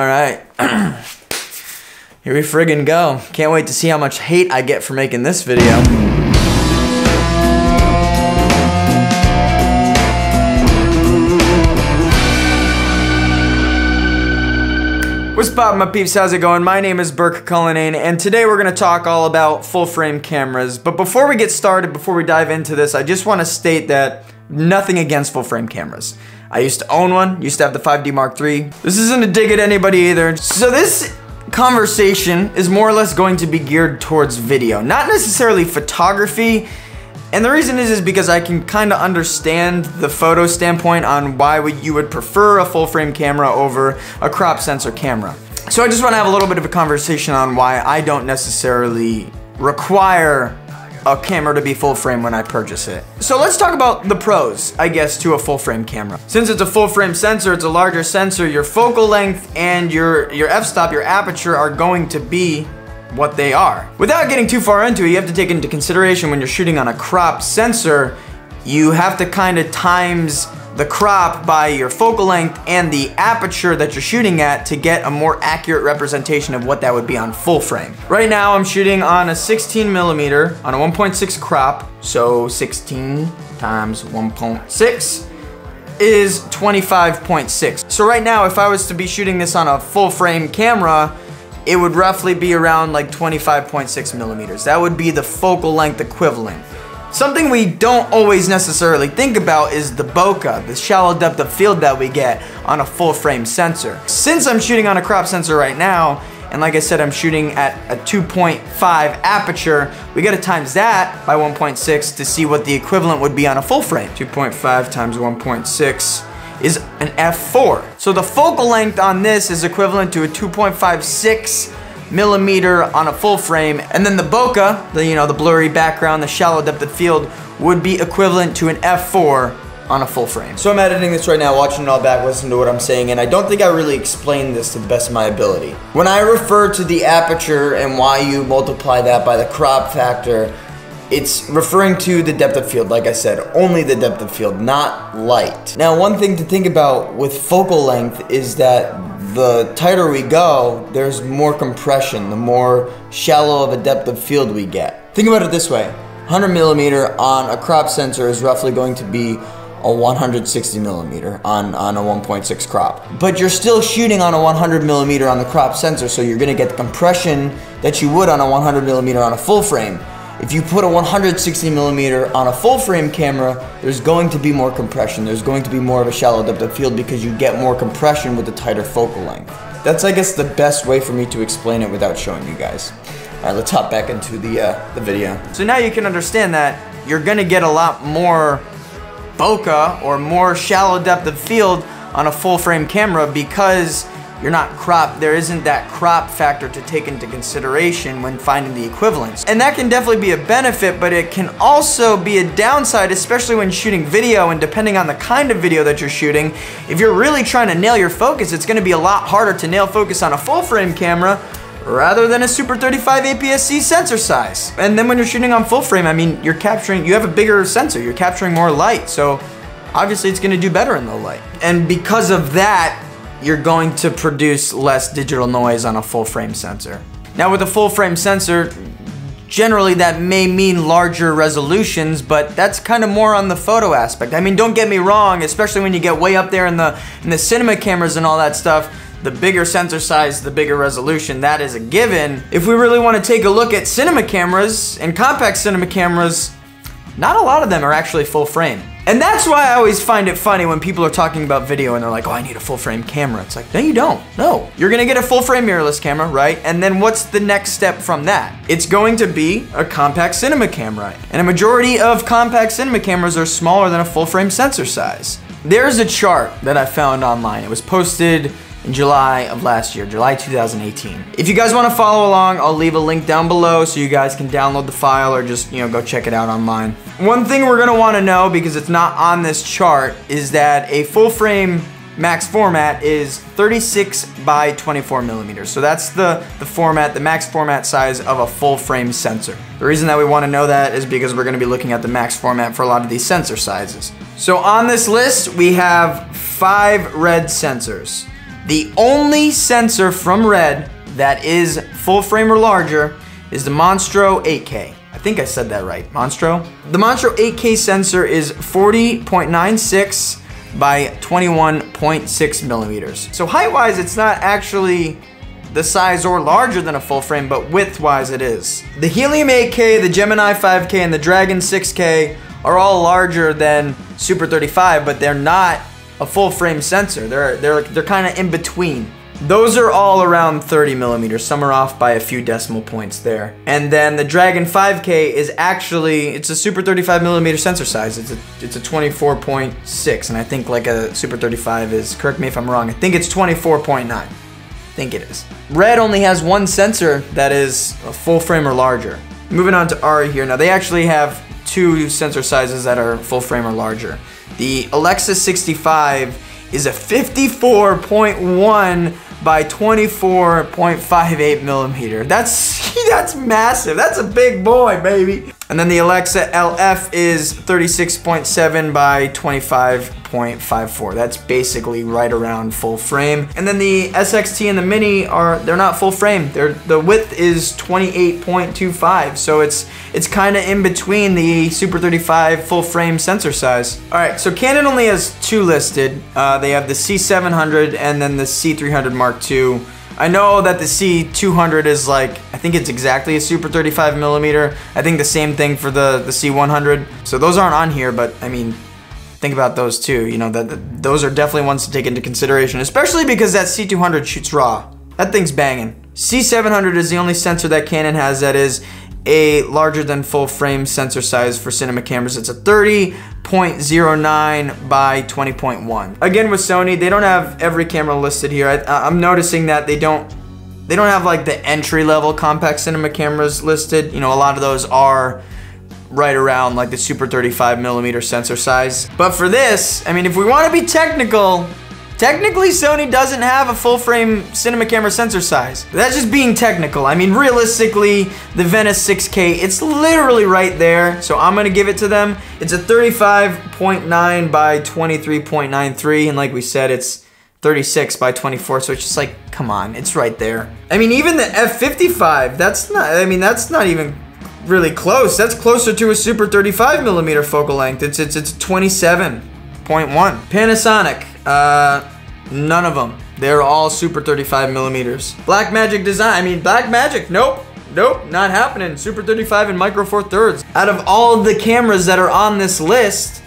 Alright, here we friggin' go. Can't wait to see how much hate I get for making this video. What's poppin', my peeps? How's it going? My name is Burke Cullinane, and today we're gonna talk all about full frame cameras. But before we get started, before we dive into this, I just wanna state that nothing against full frame cameras. I used to own one, used to have the 5D Mark III. This isn't a dig at anybody either. So this conversation is more or less going to be geared towards video, not necessarily photography. And the reason is because I can kind of understand the photo standpoint on why you would prefer a full frame camera over a crop sensor camera. So I just want to have a little bit of a conversation on why I don't necessarily require a camera to be full frame when I purchase it. So let's talk about the pros, I guess, to a full frame camera. Since it's a full frame sensor, it's a larger sensor, your focal length and your f-stop, your aperture are going to be what they are. Without getting too far into it, you have to take into consideration when you're shooting on a crop sensor, you have to kind of times the crop by your focal length and the aperture that you're shooting at to get a more accurate representation of what that would be on full frame. Right now I'm shooting on a 16mm on a 1.6 crop, so 16 times 1.6 is 25.6. So right now if I was to be shooting this on a full frame camera, it would roughly be around like 25.6mm. That would be the focal length equivalent. Something we don't always necessarily think about is the bokeh, the shallow depth of field that we get on a full frame sensor. Since I'm shooting on a crop sensor right now, and like I said, I'm shooting at a 2.5 aperture, we gotta times that by 1.6 to see what the equivalent would be on a full frame. 2.5 times 1.6 is an f4. So the focal length on this is equivalent to a 2.56mm on a full frame, and then the bokeh, the blurry background, the shallow depth of field, would be equivalent to an f4 on a full frame. So I'm editing this right now, watching it all back, listening to what I'm saying, and I don't think I really explained this to the best of my ability. When I refer to the aperture and why you multiply that by the crop factor, it's referring to the depth of field, like I said, only the depth of field, not light. Now, one thing to think about with focal length is that the tighter we go, there's more compression, the more shallow of a depth of field we get. Think about it this way, 100mm on a crop sensor is roughly going to be a 160mm on a 1.6 crop. But you're still shooting on a 100mm on the crop sensor, so you're gonna get the compression that you would on a 100mm on a full frame. If you put a 160mm on a full frame camera, there's going to be more compression. There's going to be more of a shallow depth of field because you get more compression with the tighter focal length. That's, I guess, the best way for me to explain it without showing you guys. All right, let's hop back into the video. So now you can understand that you're gonna get a lot more bokeh or more shallow depth of field on a full frame camera because you're not cropped. There isn't that crop factor to take into consideration when finding the equivalents. And that can definitely be a benefit, but it can also be a downside, especially when shooting video, and depending on the kind of video that you're shooting. If you're really trying to nail your focus, it's gonna be a lot harder to nail focus on a full frame camera rather than a Super 35 aps-c sensor size. And then when you're shooting on full frame, I mean, you have a bigger sensor, you're capturing more light, so obviously it's gonna do better in low light. And because of that, you're going to produce less digital noise on a full frame sensor. Now with a full frame sensor, generally that may mean larger resolutions, but that's kind of more on the photo aspect. I mean, don't get me wrong, especially when you get way up there in the cinema cameras and all that stuff, the bigger sensor size, the bigger resolution, that is a given. If we really want to take a look at cinema cameras and compact cinema cameras, not a lot of them are actually full frame. And that's why I always find it funny when people are talking about video and they're like, oh, I need a full frame camera. It's like, no, you don't. No. You're gonna get a full frame mirrorless camera, right? And then what's the next step from that? It's going to be a compact cinema camera. And a majority of compact cinema cameras are smaller than a full frame sensor size. There's a chart that I found online. It was posted in July of last year, July 2018. If you guys want to follow along, I'll leave a link down below so you guys can download the file or just, go check it out online. One thing we're gonna want to know, because it's not on this chart, is that a full frame max format is 36 by 24mm. So that's the format, the max format size of a full frame sensor. The reason that we want to know that is because we're going to be looking at the max format for a lot of these sensor sizes. So on this list, we have 5 red sensors. The only sensor from Red that is full frame or larger is the Monstro 8K. I think I said that right, Monstro. The Monstro 8K sensor is 40.96 by 21.6 millimeters. So height-wise, it's not actually the size or larger than a full frame, but width-wise it is. The Helium 8K, the Gemini 5K, and the Dragon 6K are all larger than Super 35, but they're not a full frame sensor. They're kind of in between. Those are all around 30 millimeters. Some are off by a few decimal points there. And then the Dragon 5K is actually, it's a Super 35 millimeter sensor size. It's a 24.6, and I think like a Super 35 is, correct me if I'm wrong, I think it's 24.9. I think it is. Red only has one sensor that is a full frame or larger. Moving on to Ari here. Now they actually have two sensor sizes that are full frame or larger. The Alexa 65 is a 54.1 by 24.58 millimeter. That's massive. That's a big boy, baby. And then the Alexa LF is 36.7 by 25.54. That's basically right around full frame. And then the SXT and the Mini they're not full frame. The width is 28.25. So it's kind of in between the Super 35 full frame sensor size. All right, so Canon only has two listed. They have the C700 and then the C300 Mark II. I know that the C200 is like, I think it's exactly a Super 35 millimeter. I think the same thing for the C100. So those aren't on here, but I mean, think about those too. You know, those are definitely ones to take into consideration, especially because that C200 shoots RAW. That thing's banging. C700 is the only sensor that Canon has that is a larger than full frame sensor size for cinema cameras. It's a 30.09 by 20.1. Again, with Sony, they don't have every camera listed here. I'm noticing that they don't have like the entry-level compact cinema cameras listed. You know, a lot of those are right around like the Super 35 millimeter sensor size. But for this, I mean, if we want to be technical, technically Sony doesn't have a full frame cinema camera sensor size. That's just being technical. I mean, realistically, the Venice 6K, it's literally right there. So I'm gonna give it to them. It's a 35.9 by 23.93. And like we said, it's 36 by 24. So it's just like, come on, it's right there. I mean, even the F55, that's not even really close. That's closer to a Super 35 millimeter focal length. It's 27.1. Panasonic, none of them. They're all Super 35 millimeters. Blackmagic design, I mean, Blackmagic, nope, not happening. Super 35 and Micro Four Thirds. Out of all of the cameras that are on this list,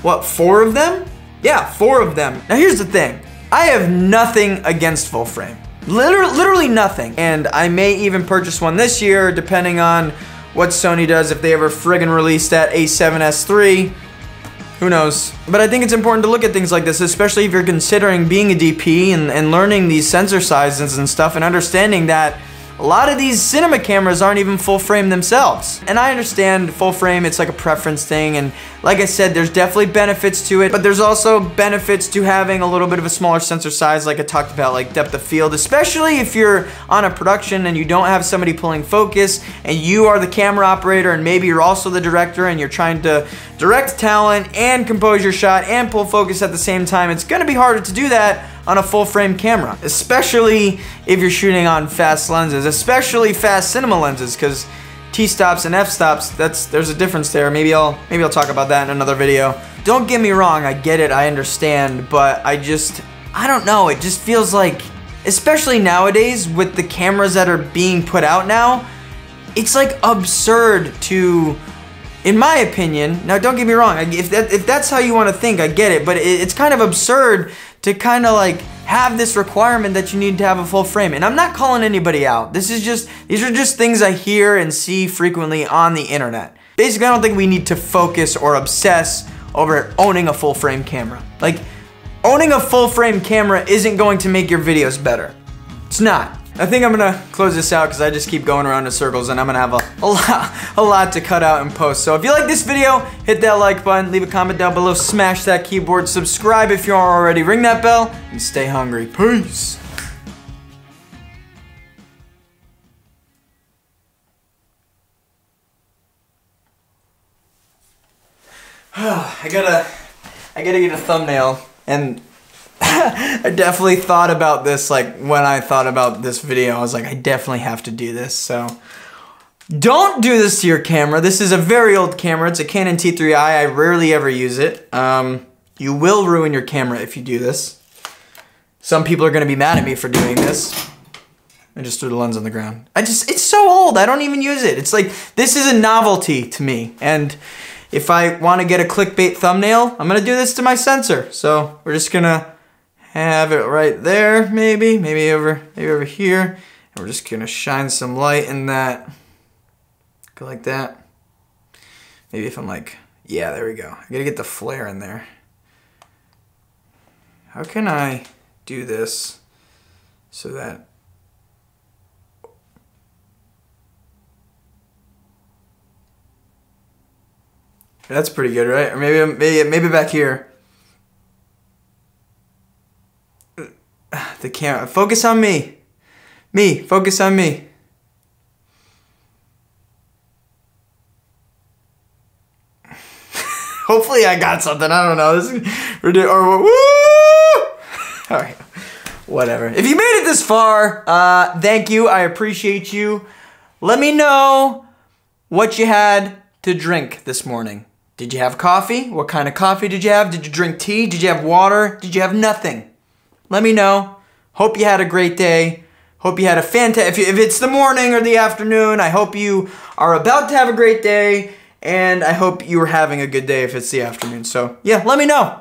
what, 4 of them? Yeah, 4 of them. Now here's the thing. I have nothing against full frame. Literally nothing. And I may even purchase one this year, depending on what Sony does, if they ever friggin' release that A7S III. Who knows? But I think it's important to look at things like this, especially if you're considering being a DP and learning these sensor sizes and stuff, and understanding that a lot of these cinema cameras aren't even full frame themselves. And I understand full frame, it's like a preference thing, and like I said, there's definitely benefits to it, but there's also benefits to having a little bit of a smaller sensor size, like I talked about, like depth of field, especially if you're on a production and you don't have somebody pulling focus, and you are the camera operator, and maybe you're also the director, and you're trying to direct talent and compose your shot and pull focus at the same time. It's gonna be harder to do that on a full frame camera, especially if you're shooting on fast lenses, especially fast cinema lenses, because T-stops and F-stops, there's a difference there. Maybe I'll talk about that in another video. Don't get me wrong, I get it, I understand, but I don't know, it just feels like, especially nowadays with the cameras that are being put out now, it's like absurd to, in my opinion, now don't get me wrong, if that's how you want to think, I get it, but it's kind of absurd to kind of like have this requirement that you need to have a full frame. And I'm not calling anybody out. These are just things I hear and see frequently on the internet. Basically, I don't think we need to focus or obsess over owning a full frame camera. Like, owning a full frame camera isn't going to make your videos better. It's not. I think I'm gonna close this out because I just keep going around in circles, and I'm gonna have a lot to cut out and post. So if you like this video, hit that like button, leave a comment down below, smash that keyboard, subscribe if you aren't already, ring that bell, and stay hungry. Peace. I gotta get a thumbnail, and I definitely thought about this, like when I thought about this video, I was like, I definitely have to do this. So don't do this to your camera. This is a very old camera. It's a Canon T3i. I rarely ever use it. You will ruin your camera if you do this. Some people are gonna be mad at me for doing this. I just threw the lens on the ground. It's so old, I don't even use it. It's like, this is a novelty to me. And if I wanna get a clickbait thumbnail, I'm gonna do this to my sensor. So we're just gonna have it right there, maybe over here. And we're just gonna shine some light in that. Go like that. Maybe if I'm like, yeah, there we go. I gotta get the flare in there. How can I do this so that that's pretty good, right? Or maybe back here. The camera, focus on me. Focus on me. Hopefully I got something. I don't know. This is ridiculous. Or woo! All right. Whatever. If you made it this far, thank you. I appreciate you. Let me know what you had to drink this morning. Did you have coffee? What kind of coffee did you have? Did you drink tea? Did you have water? Did you have nothing? Let me know. Hope you had a great day. Hope you had a fantastic, if it's the morning or the afternoon, I hope you are about to have a great day. And I hope you are having a good day if it's the afternoon. So yeah, let me know.